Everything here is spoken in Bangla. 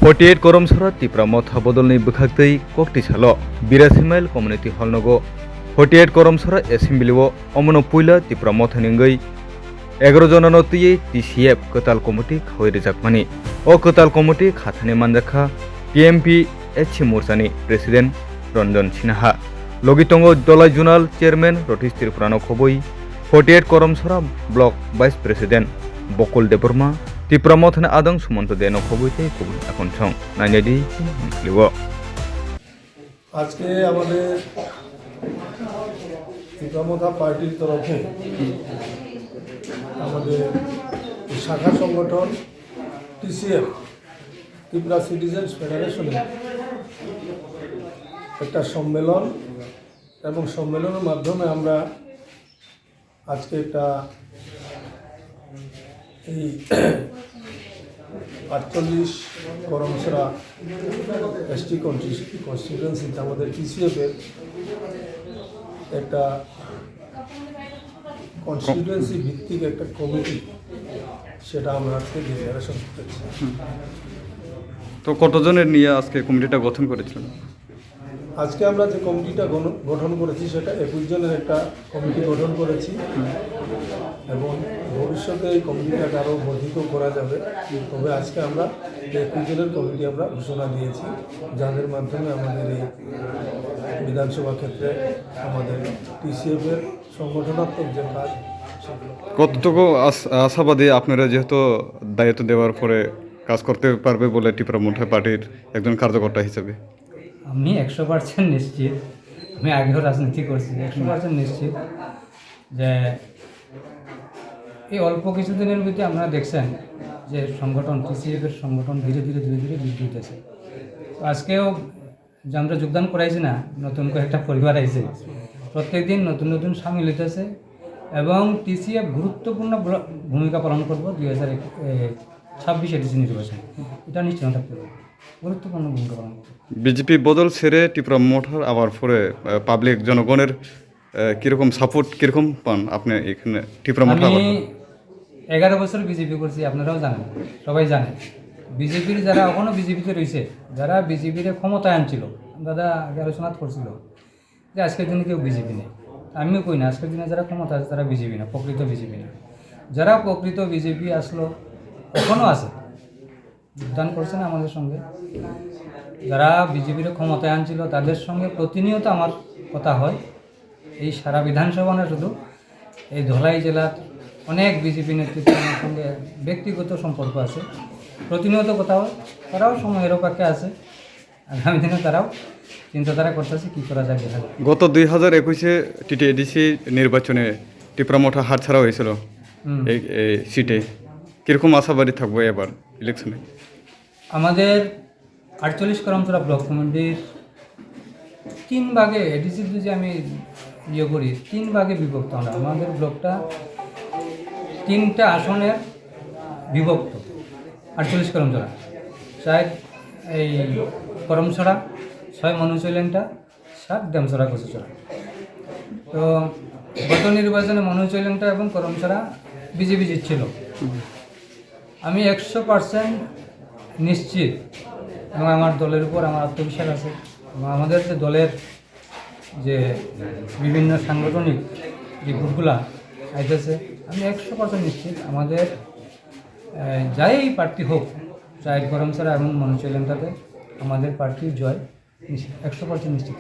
48 करमसरा तिप्रा मथा बदलनि बखाक्तै कोक्ति छालो 82 mile community hall नगो 48 करमसरा एसेम्बलिओ अमनो पुइला Tipra मथानिंगै 11 जननो तुयै TCF कताल कमिटी खावै रिजाकमानि ओ कताल कमिटी खाथानि मानजाखा टीएमपी एचसी मोर्चानि प्रेसिडेंट रंजन सिन्हा लगितंगो दलाई जुनाल चेयरमैन रतीश त्रिपुरानो खबै 48 करमसरा block vice president Bakul Debbarma Tripura मथाने आदं सुमंत देनो खबैते कबुल এখন সং নাইনাদি লিব আজকে আমাদের ত্রিপুরা পার্টির তরফে আমাদের শাখা সংগঠন টিসিএফ ত্রিপুরা সিটিজেন্স ফেডারেশনের একটা সম্মেলন এবং সম্মেলনের মাধ্যমে আমরা আজকে একটা এই 48 করমসরা এসটি কনস্টিটিউয়েন্সিতে আমাদের টিসিএফের একটা কনস্টিটিউয়েন্সি ভিত্তিক একটা কমিটি সেটা আমরা আজকে ডিক্লারেশন করেছি। তো কতজনের নিয়ে আজকে কমিটিটা গঠন করেছিলেন? আজকে আমরা যে কমিটিটা গঠন করেছি সেটা 21 জনের একটা কমিটি গঠন করেছি এবং ভবিষ্যতে এই কমিটিটাকে আরও বর্ধিত করা যাবে। তবে আজকে আমরা 21 জনের কমিটি আমরা ঘোষণা দিয়েছি, যাদের মাধ্যমে আমাদের এই বিধানসভা ক্ষেত্রে আমাদের টিসিএফের সংগঠনাত্মক যে কাজ সেগুলো। কতটুকু আশাবাদী আপনারা যেহেতু দায়িত্ব দেওয়ার পরে কাজ করতে পারবে বলে ত্রিপুরা মথা পার্টির একজন কার্যকর্তা হিসেবে? আমি 100% নিশ্চিত, আমি আগেও রাজনীতি করছি, 100% নিশ্চিত যে এই অল্প কিছুদিনের ভিতরে আপনারা দেখছেন যে সংগঠন টিসিএফের সংগঠন ধীরে ধীরে বৃদ্ধি হইতেছে। আজকেও যে আমরা যোগদান করাইছি না, নতুন করে একটা পরিবার আইছে, প্রত্যেকদিন নতুন নতুন সামিল হইতেছে এবং টিসিএফ গুরুত্বপূর্ণ ভূমিকা পালন করবো 2026 এডিসি নির্বাচন, এটা নিশ্চয় থাকতে হবে, গুরুত্বপূর্ণ ভূমিকা পালন করবো। বিজেপি বদল ছেড়ে ত্রিপুরা মঠার আবার পরে পাবলিক জনগণের কীরকম সাপোর্ট কীরকম পান আপনি এখানে ত্রিপুরা মঠা? আমি 11 বছর বিজেপি করছি, আপনারাও জানেন, সবাই জানেন। বিজেপির যারা এখনও বিজেপিতে রয়েছে, যারা বিজেপির ক্ষমতায় আনছিল, দাদা আগে আলোচনা করছিল যে আজকের দিনে কেউ বিজেপি নেই। আমিও কই না, আজকের দিনে যারা ক্ষমতা আছে তারা বিজেপি না, প্রকৃত বিজেপি না। যারা প্রকৃত বিজেপি আসলো, এখনও আছে, যোগদান করছে না আমাদের সঙ্গে। যারা বিজেপির ক্ষমতায় আনছিল তাদের সঙ্গে প্রতিনিয়ত আমার কথা হয়। এই সারা বিধানসভা না, শুধু এই ধলাই জেলার অনেক বিজেপি নেতৃত্বের সঙ্গে ব্যক্তিগত সম্পর্ক আছে, প্রতিনিয়ত কথা হয়। তারাও সময়ের অপেক্ষা আছে, আগামী দিনে তারাও চিন্তাধারা করতেছে কী করা যাবে। গত 2021-এ টিটিএডিসি নির্বাচনে ত্রিপুরা মঠা হার ছাড়া হয়েছিল এই সিটে, কীরকম আশাবাদী থাকবো এবার ইলেকশনে? আমাদের 48 করমসরা ব্লক কমিটির 3 ভাগে এডিসির যে আমি করি, 3 ভাগে বিভক্ত। আমাদের ব্লকটা 3টা আসনের বিভক্ত। 48 করমসরা 4 এই করমসরা, 6 মনুচৈলেন্টা, 7 ডেমসরা কচুচরা। তো গত নির্বাচনে মনুচৈলেন্টা এবং করমসরা বিজেপি জিতছিল। আমি 100% নিশ্চিত এবং আমার দলের উপর আমার আত্মবিশ্বাস আছে এবং আমাদের যে দলের যে বিভিন্ন সাংগঠনিক যে গ্রুপগুলা আইতেছে, আমি 100% নিশ্চিত আমাদের যাই প্রার্থী হোক, চাই করমসরা এবং মনুচৈলেন্টাতে আমাদের প্রার্থীর জয় 100% নিশ্চিত।